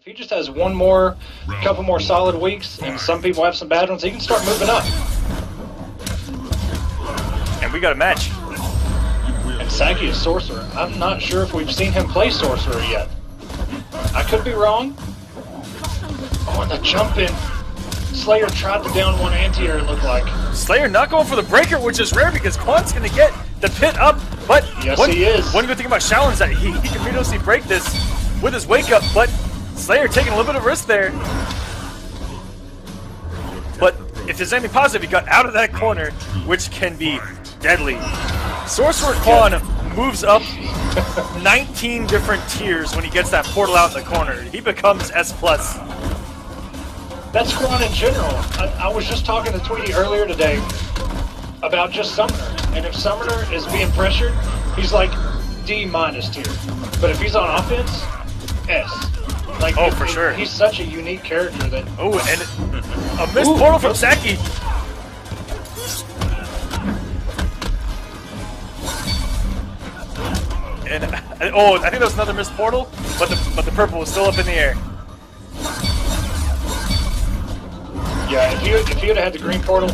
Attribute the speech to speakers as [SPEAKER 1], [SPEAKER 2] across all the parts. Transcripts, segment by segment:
[SPEAKER 1] he just has one more, couple more solid weeks, and some people have some bad ones, he can start moving up.
[SPEAKER 2] And we got a match.
[SPEAKER 1] And Sacky is Sorcerer. I'm not sure if we've seen him play Sorcerer yet. I could be wrong. Oh, and the jump in. Slayer tried the down one anti-air, it looked like.
[SPEAKER 2] Slayer not going for the breaker, which is rare because Quan's going to get the pit up. But
[SPEAKER 1] yes, he is.
[SPEAKER 2] One good thing about Shaolin is that he can miraculously break this with his wake up, but Slayer taking a little bit of risk there. But if there's anything positive, he got out of that corner, which can be deadly. Sorcerer Quan moves up 19 different tiers when he gets that portal out in the corner. He becomes S+.
[SPEAKER 1] That's Quan in general. I was just talking to Tweety earlier today about just Summoner. And if Summoner is being pressured, he's like D- tier. But if he's on offense, S. Like,
[SPEAKER 2] oh, for sure.
[SPEAKER 1] He's such a unique character that...
[SPEAKER 2] Oh, and a missed portal from Sacky. And oh, I think that was another missed portal, but the purple was still up in the air.
[SPEAKER 1] Yeah, if he would have had the green portal.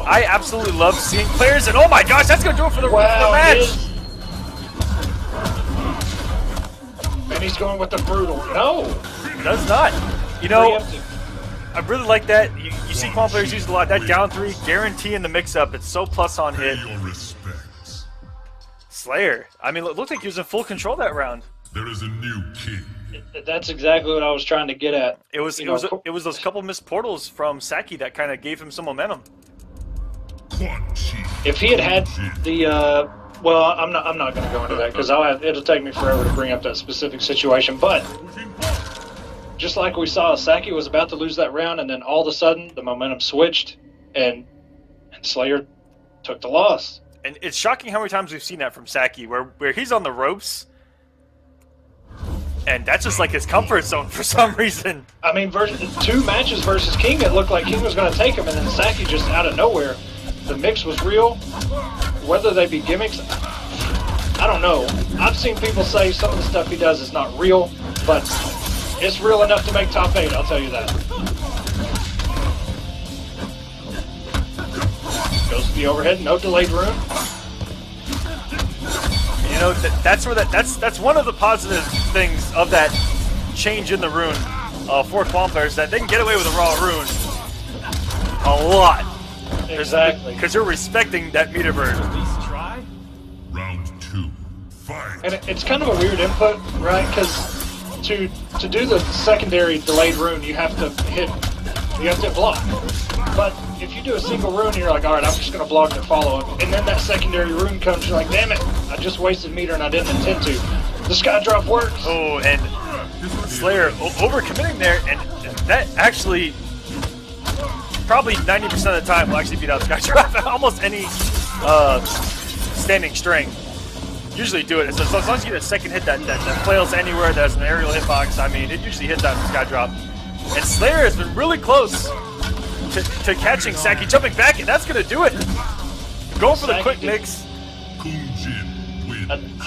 [SPEAKER 2] I absolutely love seeing players, and oh my gosh, that's gonna do it for the match.
[SPEAKER 1] And he's going with the brutal. No,
[SPEAKER 2] does not. You know, I really like that. You see Quan players use a lot. That down 3 guarantee in the mix-up. It's so plus on hit. Slayer. I mean, it looked like he was in full control that round.
[SPEAKER 3] There is a new king.
[SPEAKER 1] That's exactly what I was trying to get at.
[SPEAKER 2] It was those couple missed portals from Sacky that kind of gave him some momentum.
[SPEAKER 1] If he had the well, I'm not going to go into that because it'll take me forever to bring up that specific situation. But just like we saw, Sacky was about to lose that round, and then all of a sudden the momentum switched, and Slayer took the loss.
[SPEAKER 2] And it's shocking how many times we've seen that from Sacky, where he's on the ropes. And that's just like his comfort zone for some reason.
[SPEAKER 1] I mean, 2 matches versus King, it looked like King was going to take him, and then Sacky just out of nowhere. The mix was real. Whether they be gimmicks, I don't know. I've seen people say some of the stuff he does is not real, but it's real enough to make top 8, I'll tell you that. Goes to the overhead, no delayed rune.
[SPEAKER 2] You know, that's one of the positive things of that change in the rune for Quan players, that they can get away with a raw rune a lot.
[SPEAKER 1] Exactly.
[SPEAKER 2] Because you're respecting that meter burn.
[SPEAKER 3] Round 2, fight.
[SPEAKER 1] And it's kind of a weird input, right? Because to do the secondary delayed rune, you have to hit block. But if you do a single rune, you're like, all right, I'm just going to block and follow up. And then that secondary rune comes, you're like, damn it, I just wasted meter and I didn't intend to. The sky drop works.
[SPEAKER 2] Oh, and Slayer overcommitting there, and that actually probably 90% of the time will actually beat out sky drop. Almost any standing string usually do it. So as long as you get a second hit that flails anywhere, that has an aerial hitbox, I mean, it usually hits that sky drop. And Slayer has been really close to catching Sacky, jumping back, and that's going to do it. Going for the quick mix.
[SPEAKER 3] Kun Jin wins.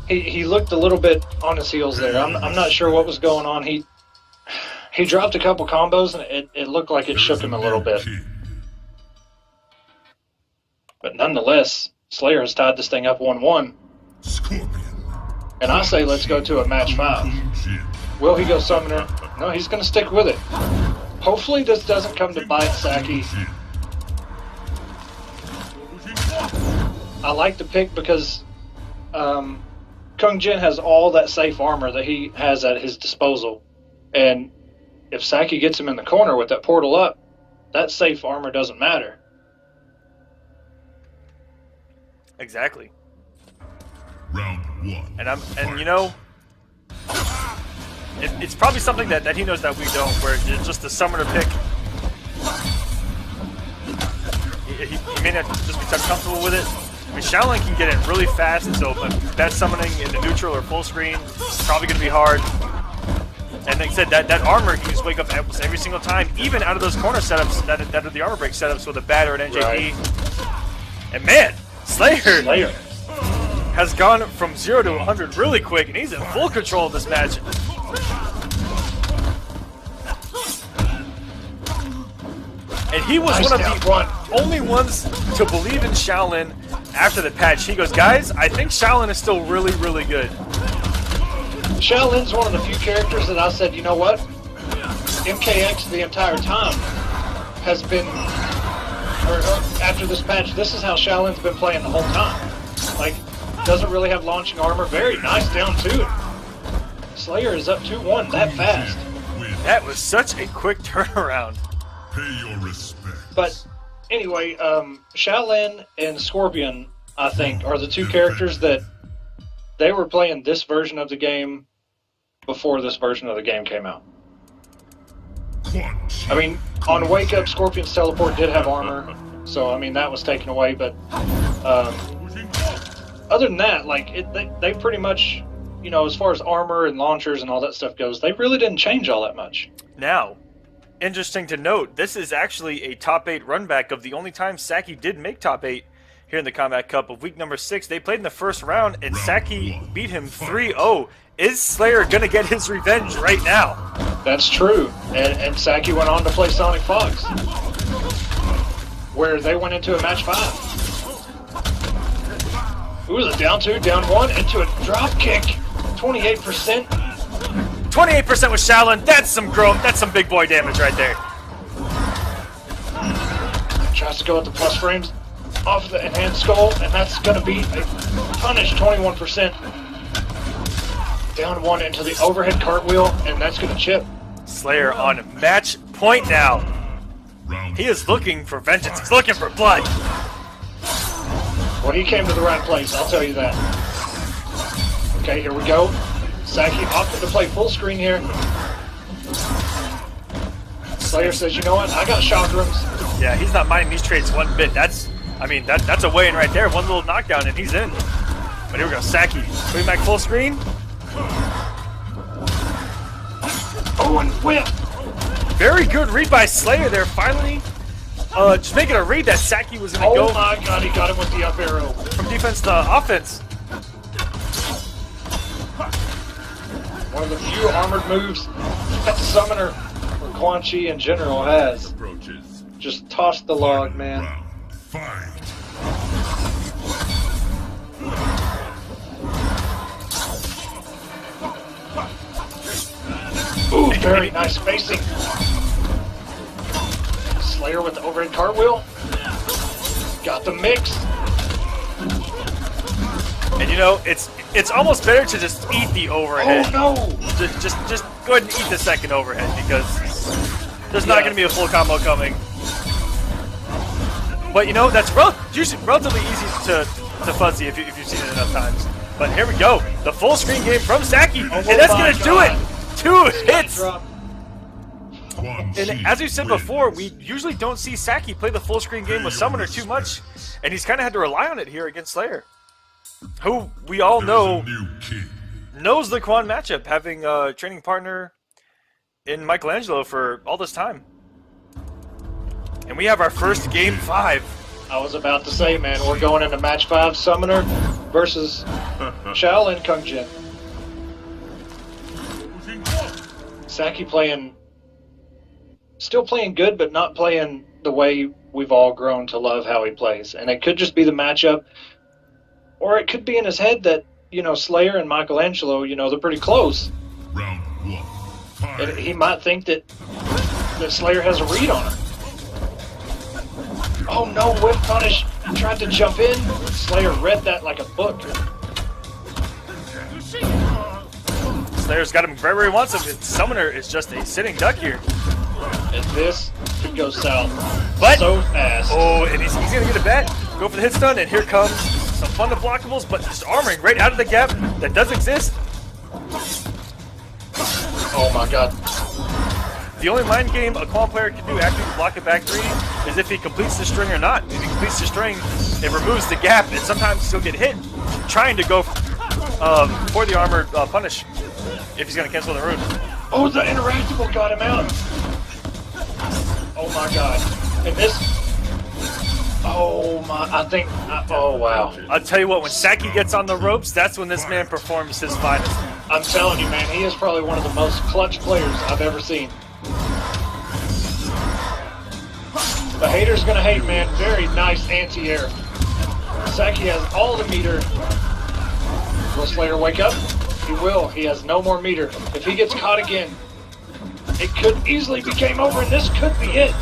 [SPEAKER 1] He looked a little bit on his heels there. I'm not sure what was going on. He dropped a couple combos, and it looked like it shook him a little bit. But nonetheless, Slayer has tied this thing up 1-1. And I say let's go to a match 5. Will he go Summoner? No, he's going to stick with it. Hopefully this doesn't come to bite Sacky. I like the pick because Kun Jin has all that safe armor that he has at his disposal. And if Sacky gets him in the corner with that portal up, that safe armor doesn't matter.
[SPEAKER 2] Exactly.
[SPEAKER 3] Round 1.
[SPEAKER 2] And you know, it's probably something that he knows that we don't, where it's just a summoner pick. He may not just be so comfortable with it. I mean, Shaolin can get it really fast, and so bad summoning in the neutral or full screen is probably going to be hard. And like I said, that armor, he just wake up every single time, even out of those corner setups that are the armor break setups with a bat or an NJP. Right. And man, Slayer. has gone from 0 to 100 really quick, and he's in full control of this match. And he was one of the only ones to believe in Shaolin after the patch. He goes, guys, I think Shaolin is still really, really good.
[SPEAKER 1] Shaolin's one of the few characters that I said, you know what? MKX the entire time has been, or after this patch, this is how Shaolin's been playing the whole time. Like, doesn't really have launching armor. Very nice down 2. Slayer is up 2-1 that fast.
[SPEAKER 2] That was such a quick turnaround.
[SPEAKER 3] Pay your respect.
[SPEAKER 1] But anyway, Shaolin and Scorpion, I think, are the two characters that they were playing this version of the game before this version of the game came out. I mean, on Wake Up, Scorpion's teleport did have armor, so I mean that was taken away. But other than that, like they pretty much, you know, as far as armor and launchers and all that stuff goes, they really didn't change all that much.
[SPEAKER 2] Now, interesting to note, this is actually a top 8 run back of the only time Sacky did make top 8 here in the Kombat Cup of week number 6. They played in the first round, and Sacky beat him 3-0. Is Slayer going to get his revenge right now?
[SPEAKER 1] That's true. And Sacky went on to play Sonic Fox, where they went into a match 5. Ooh, the down 2, down 1, into a drop kick. 28%.
[SPEAKER 2] 28% with Shaolin. That's some growth. That's some big boy damage right there.
[SPEAKER 1] Tries to go at the plus frames off the enhanced skull, and that's going to be a punish 21%. Down 1 into the overhead cartwheel, and that's going to chip.
[SPEAKER 2] Slayer on match point now. He is looking for vengeance. He's looking for blood.
[SPEAKER 1] Well, he came to the right place, I'll tell you that. Okay, here we go. Sacky opted to play full screen here. Slayer says, you know what? I got chakrams.
[SPEAKER 2] Yeah, he's not minding these trades one bit. That's a way in right there. One little knockdown and he's in. But here we go, Sacky. Bring back full screen.
[SPEAKER 1] Oh, and whip!
[SPEAKER 2] Very good read by Slayer there. Finally, just making a read that Sacky was going to go.
[SPEAKER 1] Oh my god, he got him with the up arrow.
[SPEAKER 2] From defense to offense.
[SPEAKER 1] One of the few armored moves that the summoner, or Quan Chi in general, has. Just toss the log, man. Ooh, very nice spacing. Slayer with the overhead cartwheel. Got the mix.
[SPEAKER 2] And you know, it's almost better to just eat the overhead.
[SPEAKER 1] Oh no!
[SPEAKER 2] Just go ahead and eat the second overhead because there's not going to be a full combo coming. But you know, that's usually relatively easy to fuzzy if you've seen it enough times. But here we go, the full screen game from Sacky, and that's going to do it. 2 hits. And as we said before, we usually don't see Sacky play the full screen game with Summoner too much, and he's kind of had to rely on it here against Slayer, who we all know knows the Quan matchup, having a training partner in Michelangelo for all this time. And we have our first game 5.
[SPEAKER 1] I was about to say, man, we're going into match 5, Summoner versus Shaolin Kun Jin. Sacky still playing good, but not playing the way we've all grown to love how he plays. And it could just be the matchup, or it could be in his head that, you know, Slayer and Michelangelo, you know, they're pretty close.
[SPEAKER 3] Round 1.
[SPEAKER 1] And he might think that Slayer has a read on him. Oh no, whip punish. Tried to jump in. Slayer read that like a book.
[SPEAKER 2] Slayer's got him right where he wants him. Summoner is just a sitting duck here.
[SPEAKER 1] And this could go south
[SPEAKER 2] But,
[SPEAKER 1] so fast.
[SPEAKER 2] Oh, and he's going to get a bet. Go for the hit stun, and here comes some fun unblockables, but just armoring right out of the gap that does exist.
[SPEAKER 1] Oh my god.
[SPEAKER 2] The only mind game a Quan player can do after you block it back 3 is if he completes the string or not. If he completes the string, it removes the gap, and sometimes he'll get hit trying to go for the armored punish if he's going to cancel the rune.
[SPEAKER 1] Oh, the interactable got him out. Oh my god. And this Oh my! I think. Oh wow!
[SPEAKER 2] I'll tell you what, when Sacky gets on the ropes, that's when this man performs his finest.
[SPEAKER 1] I'm telling you, man, he is probably one of the most clutch players I've ever seen. The hater's gonna hate, man. Very nice anti-air. Sacky has all the meter. Will Slayer wake up? He will. He has no more meter. If he gets caught again, it could easily be game over, and this could be it.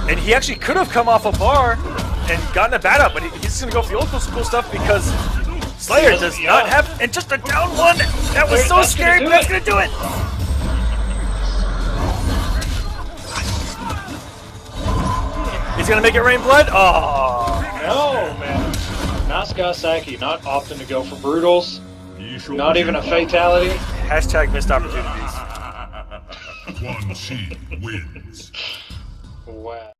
[SPEAKER 2] And he actually could have come off a bar and gotten a bat up, but he's just gonna go for the old school stuff because Slayer does not have, and just a down one. That was so scary, but that's gonna do it. He's gonna make it rain blood. Oh
[SPEAKER 1] no, man! Nice guy, Sacky. Not often to go for brutals. Not even a fatality.
[SPEAKER 2] Hashtag missed opportunities.
[SPEAKER 3] Quan Jin wins.
[SPEAKER 1] Wow.